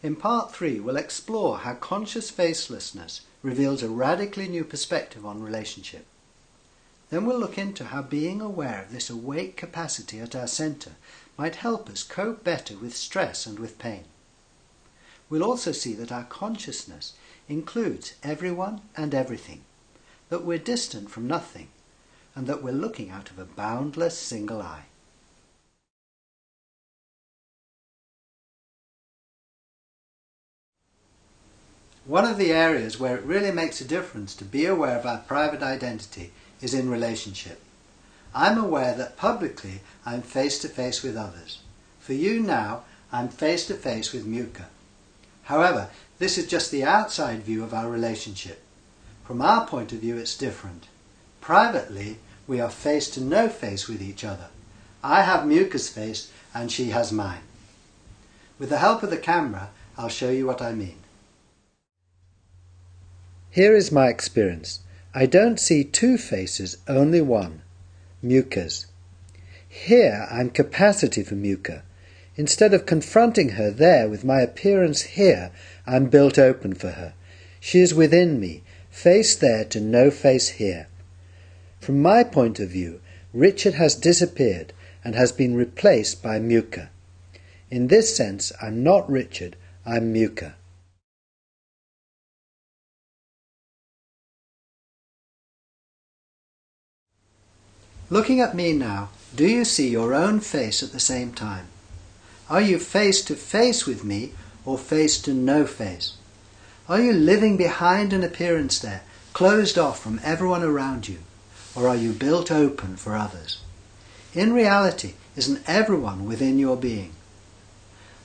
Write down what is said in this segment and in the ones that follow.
In part 3, we'll explore how conscious facelessness reveals a radically new perspective on relationship. Then we'll look into how being aware of this awake capacity at our centre might help us cope better with stress and with pain. We'll also see that our consciousness includes everyone and everything, that we're distant from nothing, and that we're looking out of a boundless single eye. One of the areas where it really makes a difference to be aware of our private identity is in relationship. I'm aware that publicly I'm face to face with others. For you now, I'm face to face with Muka. However, this is just the outside view of our relationship. From our point of view, it's different. Privately, we are face to no face with each other. I have Muka's face and she has mine. With the help of the camera, I'll show you what I mean. Here is my experience. I don't see two faces, only one, Muka's. Here I'm capacity for Muka. Instead of confronting her there with my appearance here, I'm built open for her. She is within me, face there to no face here. From my point of view, Richard has disappeared and has been replaced by Muka. In this sense, I'm not Richard, I'm Muka. Looking at me now, do you see your own face at the same time? Are you face to face with me or face to no face? Are you living behind an appearance there, closed off from everyone around you? Or are you built open for others? In reality, isn't everyone within your being?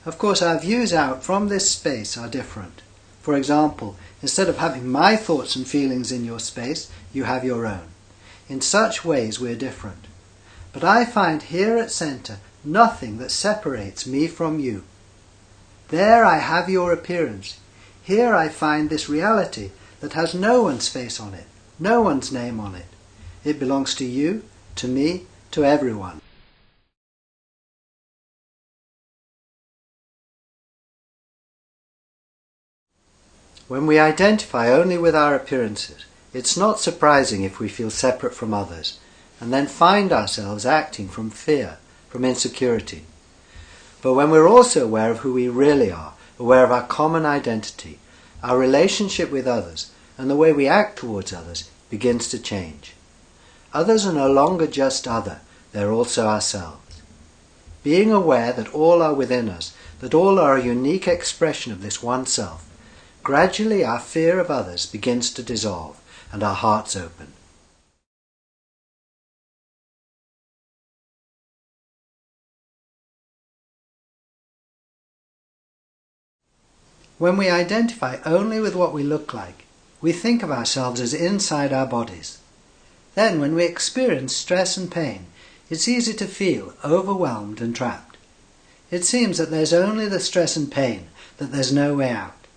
Of course, our views out from this space are different. For example, instead of having my thoughts and feelings in your space, you have your own. In such ways we're different. But I find here at centre nothing that separates me from you. There I have your appearance. Here I find this reality that has no one's face on it, no one's name on it. It belongs to you, to me, to everyone. When we identify only with our appearances, it's not surprising if we feel separate from others, and then find ourselves acting from fear, from insecurity. But when we're also aware of who we really are, aware of our common identity, our relationship with others, and the way we act towards others begins to change. Others are no longer just other, they're also ourselves. Being aware that all are within us, that all are a unique expression of this one self, gradually our fear of others begins to dissolve, and our hearts open. When we identify only with what we look like, we think of ourselves as inside our bodies. Then when we experience stress and pain, it's easy to feel overwhelmed and trapped. It seems that there's only the stress and pain, that there's no way out.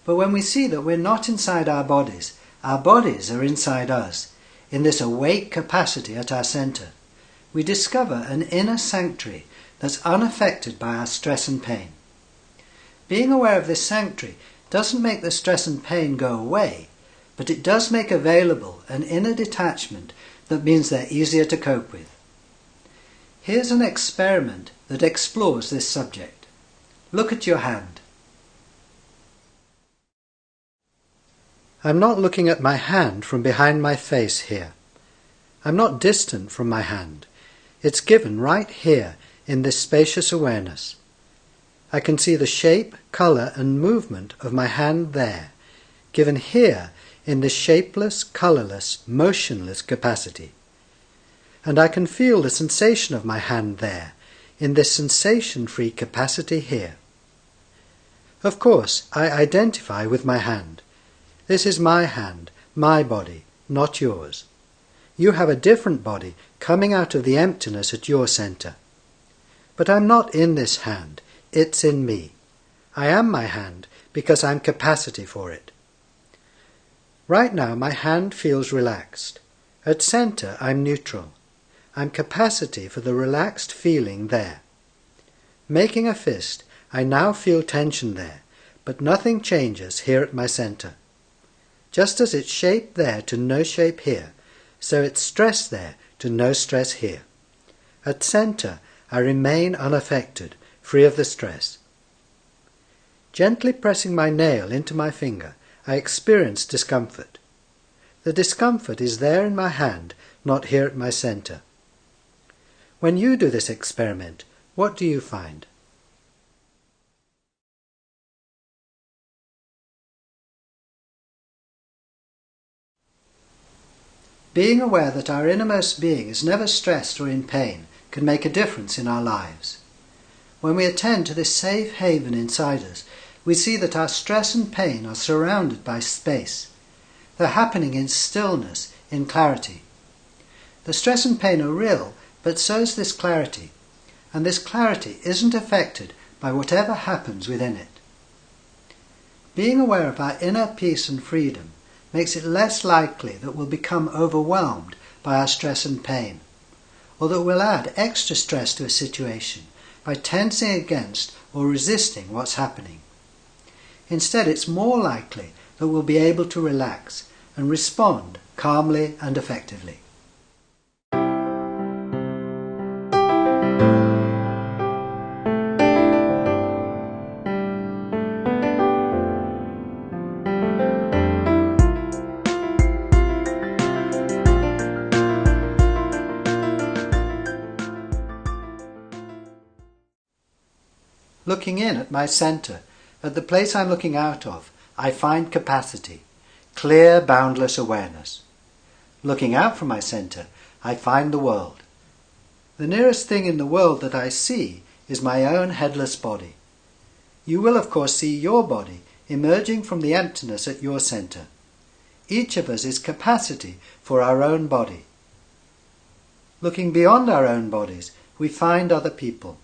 But when we see that we're not inside our bodies are inside us, in this awake capacity at our centre, we discover an inner sanctuary that's unaffected by our stress and pain. Being aware of this sanctuary doesn't make the stress and pain go away, but it does make available an inner detachment that means they're easier to cope with. Here's an experiment that explores this subject. Look at your hand. I'm not looking at my hand from behind my face here. I'm not distant from my hand. It's given right here in this spacious awareness. I can see the shape, colour and movement of my hand there, given here in this shapeless, colourless, motionless capacity. And I can feel the sensation of my hand there, in this sensation-free capacity here. Of course, I identify with my hand. This is my hand, my body, not yours. You have a different body coming out of the emptiness at your centre. But I'm not in this hand, it's in me. I am my hand because I'm capacity for it. Right now my hand feels relaxed. At centre I'm neutral. I'm capacity for the relaxed feeling there. Making a fist, I now feel tension there, but nothing changes here at my center. Just as it's shape there to no shape here, so it's stress there to no stress here. At center, I remain unaffected, free of the stress. Gently pressing my nail into my finger, I experience discomfort. The discomfort is there in my hand, not here at my center. When you do this experiment, what do you find? Being aware that our innermost being is never stressed or in pain can make a difference in our lives. When we attend to this safe haven inside us, we see that our stress and pain are surrounded by space. They're happening in stillness, in clarity. The stress and pain are real, but so is this clarity. And this clarity isn't affected by whatever happens within it. Being aware of our inner peace and freedom makes it less likely that we'll become overwhelmed by our stress and pain, or that we'll add extra stress to a situation by tensing against or resisting what's happening. Instead, it's more likely that we'll be able to relax and respond calmly and effectively. Looking in at my center, at the place I'm looking out of, I find capacity, clear, boundless awareness. Looking out from my center, I find the world. The nearest thing in the world that I see is my own headless body. You will, of course, see your body emerging from the emptiness at your center. Each of us is capacity for our own body. Looking beyond our own bodies, we find other people.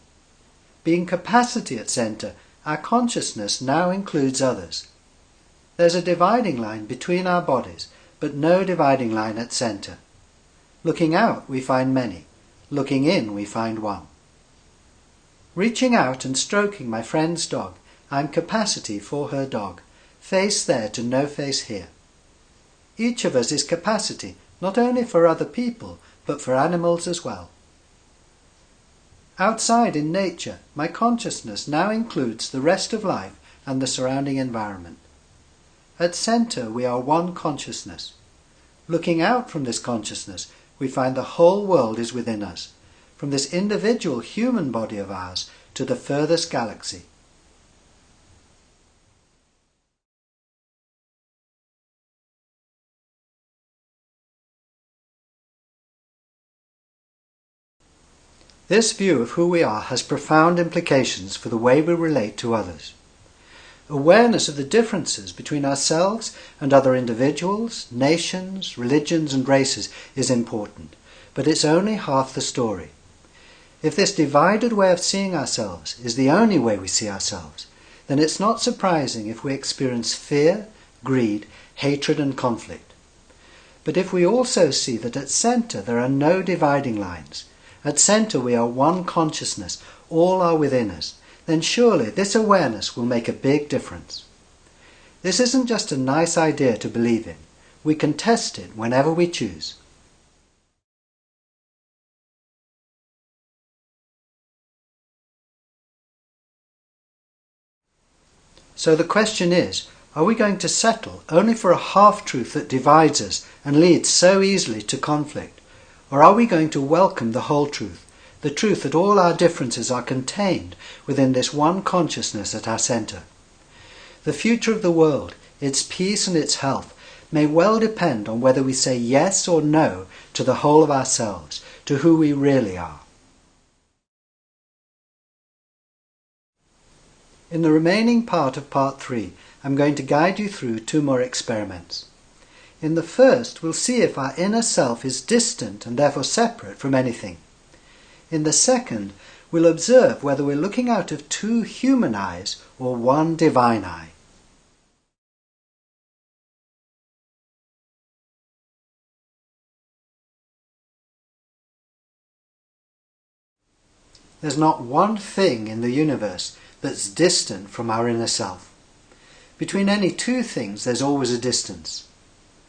Being capacity at center, our consciousness now includes others. There's a dividing line between our bodies, but no dividing line at center. Looking out, we find many. Looking in, we find one. Reaching out and stroking my friend's dog, I'm capacity for her dog, face there to no face here. Each of us is capacity, not only for other people, but for animals as well. Outside in nature, my consciousness now includes the rest of life and the surrounding environment. At center, we are one consciousness. Looking out from this consciousness, we find the whole world is within us, from this individual human body of ours to the furthest galaxy. This view of who we are has profound implications for the way we relate to others. Awareness of the differences between ourselves and other individuals, nations, religions and races is important, but it's only half the story. If this divided way of seeing ourselves is the only way we see ourselves, then it's not surprising if we experience fear, greed, hatred and conflict. But if we also see that at center there are no dividing lines, at center we are one consciousness, all are within us, then surely this awareness will make a big difference. This isn't just a nice idea to believe in. We can test it whenever we choose. So the question is, are we going to settle only for a half-truth that divides us and leads so easily to conflict? Or are we going to welcome the whole truth, the truth that all our differences are contained within this one consciousness at our center? The future of the world, its peace and its health, may well depend on whether we say yes or no to the whole of ourselves, to who we really are. In the remaining part of Part 3, I'm going to guide you through 2 more experiments. In the first, we'll see if our inner self is distant and therefore separate from anything. In the second, we'll observe whether we're looking out of 2 human eyes or 1 divine eye. There's not one thing in the universe that's distant from our inner self. Between any two things there's always a distance.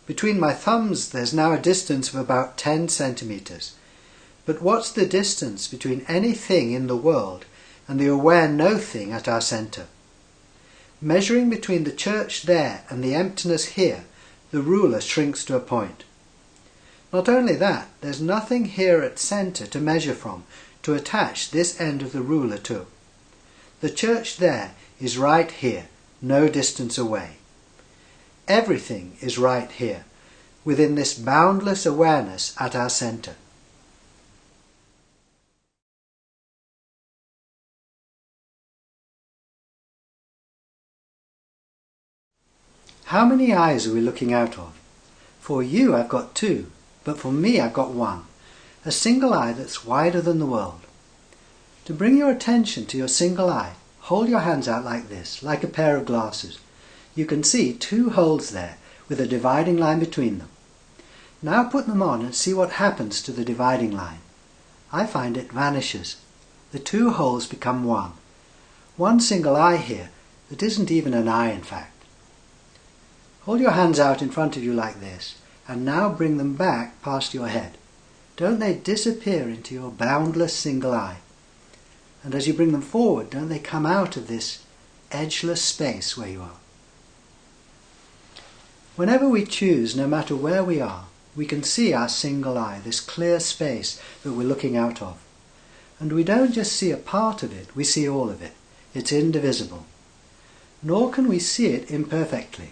Between my thumbs there's now a distance of about 10 centimeters. But what's the distance between anything in the world and the aware no thing at our center? Measuring between the church there and the emptiness here, the ruler shrinks to a point. Not only that, there's nothing here at center to measure from, to attach this end of the ruler to. The church there is right here, no distance away. Everything is right here, within this boundless awareness at our center. How many eyes are we looking out of? For you I've got 2, but for me I've got 1, a single eye that's wider than the world. To bring your attention to your single eye, hold your hands out like this, like a pair of glasses. You can see 2 holes there, with a dividing line between them. Now put them on and see what happens to the dividing line. I find it vanishes. The 2 holes become 1. One single eye here that isn't even an eye in fact. Hold your hands out in front of you like this, and now bring them back past your head. Don't they disappear into your boundless single eye? And as you bring them forward, don't they come out of this edgeless space where you are? Whenever we choose, no matter where we are, we can see our single eye, this clear space that we're looking out of. And we don't just see a part of it, we see all of it. It's indivisible. Nor can we see it imperfectly.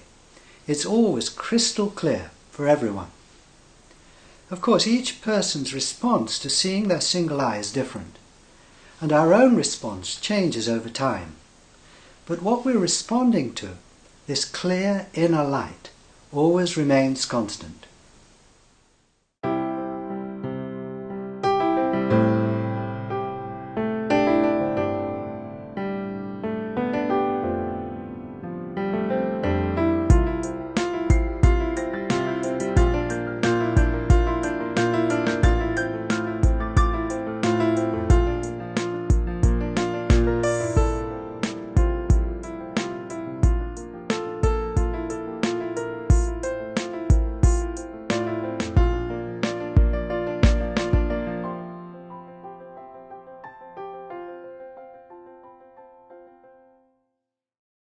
It's always crystal clear for everyone. Of course, each person's response to seeing their single eye is different, and our own response changes over time. But what we're responding to, this clear inner light, always remains constant.